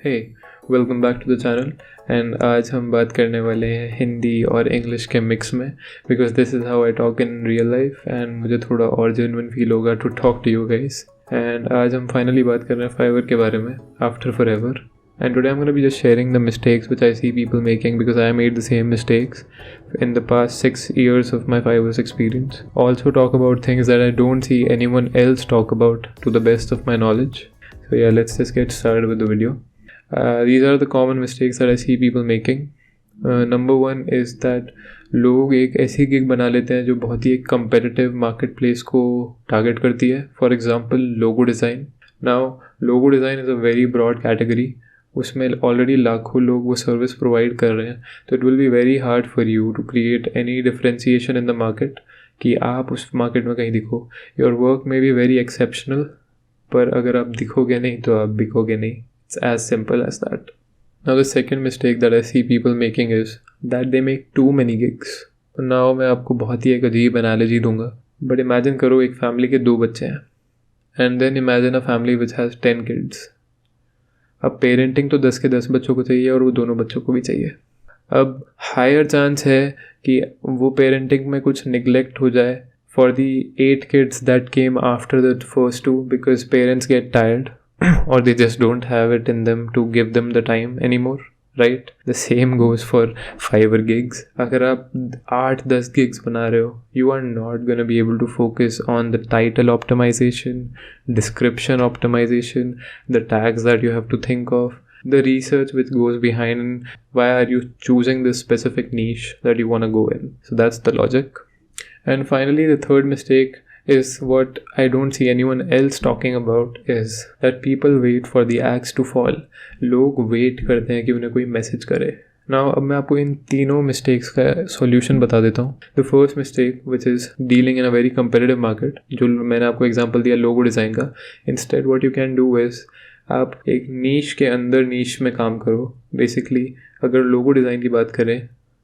Hey welcome back to the channel and आज हम बात करने वाले हैं हिंदी और इंग्लिश के मिक्स में because this is how I talk in real life and मुझे थोड़ा और जेन्युइन फील होगा to talk to you guys. And आज हम फाइनली बात कर रहे हैं फाइवर के बारे में after forever. And today I'm going to be just sharing the mistakes which I see people making because I made the same mistakes in the past 6 years of my Fiverr's experience. Also talk about things that I don't see anyone else talk about to the best of my knowledge. So yeah, let's just get started with the video. These are the common mistakes that I see people making. Number one is that लोग एक ऐसी gig बना लेते हैं जो बहुत ही एक competitive marketplace को target करती है. For example, logo design. Now, logo design is a very broad category. उसमें ऑलरेडी लाखों लोग वो सर्विस प्रोवाइड कर रहे हैं, तो it will be very hard for you to create any differentiation in the market कि आप उस मार्केट में कहीं दिखो. Your work may be very exceptional, पर अगर आप दिखोगे नहीं तो आप बिकोगे नहीं. It's as simple as that. Now the second mistake that I see people making is that they make too many gigs. Now मैं आपको बहुत ही एक अजीब एनालॉजी दूंगा, बट इमेजिन करो एक फैमिली के 2 बच्चे हैं and then imagine a family which has 10 kids. अब पेरेंटिंग तो 10 के 10 बच्चों को चाहिए और वो दोनों बच्चों को भी चाहिए. अब हायर चांस है कि वो पेरेंटिंग में कुछ निगलेक्ट हो जाए for the 8 kids that came after the first 2 because parents get tired और they just don't have it in them to give them the time any more. Right, the same goes for Fiverr gigs. अगर आप 8-10 gigs बना रहे हो, you are not gonna be able to focus on the title optimization, description optimization, the tags that you have to think of, the research which goes behind why are you choosing this specific niche that you want to go in. So that's the logic. And finally, the third mistake is what I don't see anyone else talking about is that people wait for the axe to fall. लोग wait करते हैं कि उन्हें कोई message करे. Now, अब मैं आपको इन तीनों मिस्टेक्स का सॉल्यूशन बता देता हूँ. The first mistake which is dealing in a very competitive market, जो मैंने आपको एग्जांपल दिया लोगो डिज़ाइन का. Instead what you can do is आप एक नीश के अंदर नीश में काम करो. बेसिकली अगर लोगो डिज़ाइन की बात करें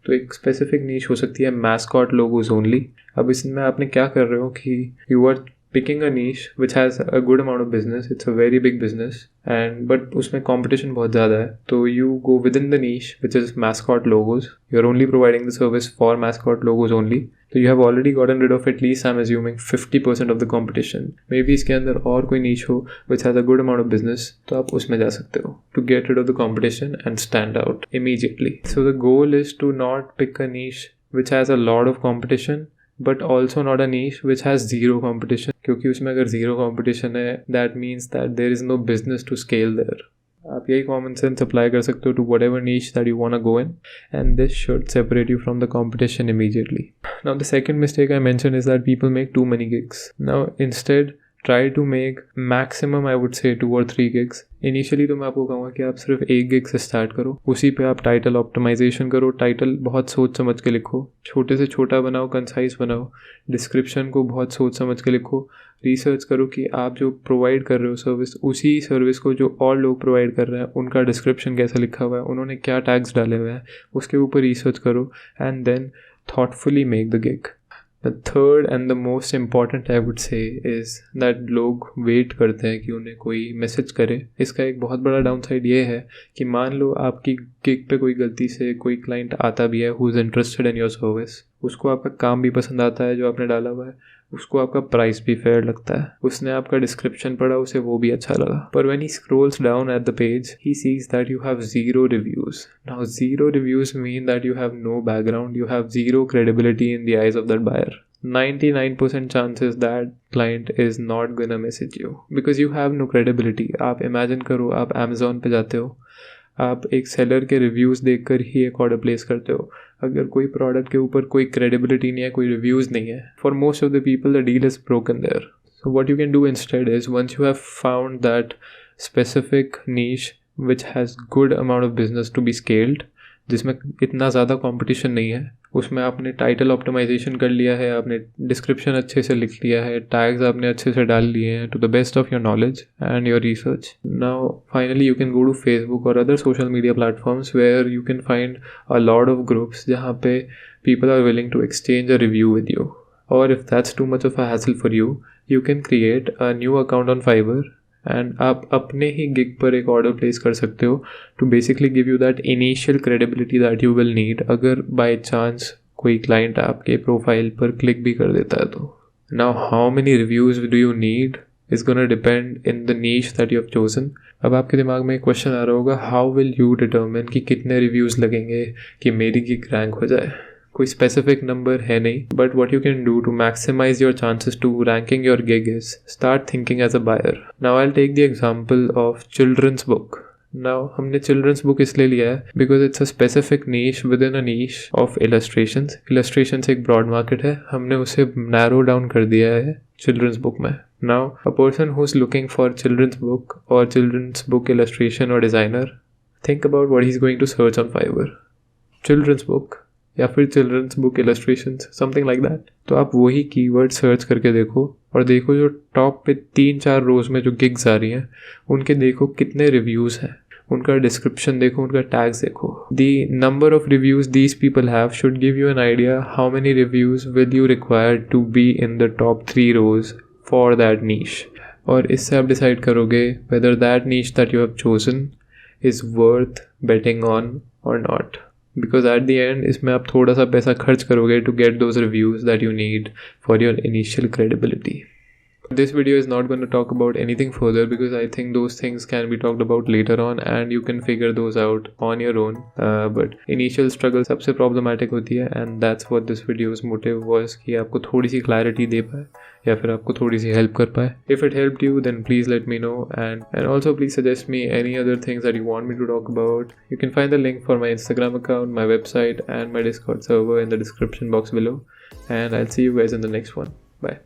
तो एक स्पेसिफिक नीश हो सकती है मैस्कॉट लोगोज ओनली. अब इसमें आपने क्या कर रहे हो कि you are picking a niche which has a good amount of business. It's a very big business and but उसमें कंपटीशन बहुत ज़्यादा है. तो you go with in the niche which is mascot logos. You are only providing the service for mascot logos only. तो you have already gotten rid of at least I am assuming 50% of the competition. Maybe इसके अंदर और कोई नीश हो which has a good amount of business, तो आप उसमें जा सकते हो to get rid of the competition and stand out immediately. So the goal is to not pick a niche which has a lot of competition but also not a niche which has zero competition, क्योंकि उसमें अगर zero competition है that means that there is no business to scale there. आप यही common sense apply कर सकते हो to whatever niche that you want to go in and this should separate you from the competition immediately. Now the second mistake I mentioned is that people make too many gigs. Now instead try to make maximum I would say 2 or 3 gigs. Initially तो मैं आपको कहूँगा कि आप सिर्फ 1 gig से start करो, उसी पे आप टाइटल ऑप्टिमाइजेशन करो. टाइटल बहुत सोच समझ के लिखो, छोटे से छोटा बनाओ, कंसाइज बनाओ. डिस्क्रिप्शन को बहुत सोच समझ के लिखो. रिसर्च करो कि आप जो प्रोवाइड कर रहे हो सर्विस, उसी सर्विस को जो और लोग प्रोवाइड कर रहे हैं उनका डिस्क्रिप्शन कैसा लिखा हुआ है, उन्होंने क्या टैग्स डाले हुए हैं, उसके ऊपर रिसर्च करो and then thoughtfully make the gig. The third and the most important I would say is that लोग वेट करते हैं कि उन्हें कोई मैसेज करे. इसका एक बहुत बड़ा डाउन साइड ये है कि मान लो आपकी गिग पे कोई गलती से कोई क्लाइंट आता भी है who is interested in your service, उसको आपका काम भी पसंद आता है जो आपने डाला हुआ है, उसको आपका प्राइस भी फेयर लगता है, उसने आपका डिस्क्रिप्शन पढ़ा, उसे वो भी अच्छा लगा, पर when he scrolls down at the page he sees that you have 0 reviews. Now 0 reviews mean that you have no background, you have 0 credibility in the eyes of that buyer. 99% chances that client is not gonna message you because you have no credibility. आप imagine करो आप Amazon पे जाते हो, आप एक seller के reviews देखकर ही एक ऑर्डर प्लेस करते हो. अगर कोई प्रोडक्ट के ऊपर कोई क्रेडिबिलिटी नहीं है, कोई रिव्यूज़ नहीं है, for most of the people the deal is broken there. So what you can do instead is once you have found that specific niche which has good amount of business to be scaled, जिसमें इतना ज़्यादा competition नहीं है, उसमें आपने title optimisation कर लिया है, आपने डिस्क्रिप्शन अच्छे से लिख लिया है, टैग्स आपने अच्छे से डाल लिए हैं to the best of your knowledge and your research. Now finally you can go to Facebook और other social media platforms where you can find a lot of groups जहाँ पे people are willing to exchange a review with you. और if that's too much of a hassle for you, you can create a new account on Fiverr and आप अपने ही gig पर एक order place कर सकते हो to basically give you that initial credibility that you will need अगर by chance कोई client आपके प्रोफाइल पर क्लिक भी कर देता है तो. Now how many reviews do you need is gonna depend in the niche that you have chosen. अब आपके दिमाग में एक क्वेश्चन आ रहा होगा, हाउ विल यू डिटर्मिन कि कितने रिव्यूज़ लगेंगे कि मेरी गिग रैंक हो जाए. कोई स्पेसिफिक नंबर है नहीं, but what you can do to maximise your chances to ranking your gig is start thinking as a buyer. Now I will take the example of children's book. Now हमने children's book इसलिए लिया है because it's a specific niche within a niche of illustrations. Illustrations एक broad market है, हमने उसे narrow down कर दिया है चिल्ड्रंस बुक में. Now, a person who's looking for children's book or children's book illustration or designer, think about what he's going to search on Fiverr. Children's book या फिर children's book illustrations, something like that. तो आप वही keyword search करके देखो और देखो जो टॉप पे 3-4 रोज में जो गिग्स आ रही हैं उनके देखो कितने रिव्यूज़ हैं, उनका डिस्क्रिप्शन देखो, उनका टैग्स देखो. The number of reviews these people have should give you an idea how many reviews will you require to be in the top 3 rows for that niche. और इससे आप डिसाइड करोगे whether that niche that you have chosen is worth betting on or not. Because at the end इसमें आप थोड़ा सा पैसा खर्च करोगे to get those reviews that you need for your initial credibility. This video is not going to talk about anything further because I think those things can be talked about later on and you can figure those out on your own. But initial struggle सबसे problematic होती है and that's what this video's motive was कि आपको थोड़ी सी clarity दे पाए या फिर आपको थोड़ी सी help कर पाए. If it helped you then please let me know and also please suggest me any other things that you want me to talk about. You can find the link for my Instagram account, my website and my Discord server in the description box below and I'll see you guys in the next one. Bye.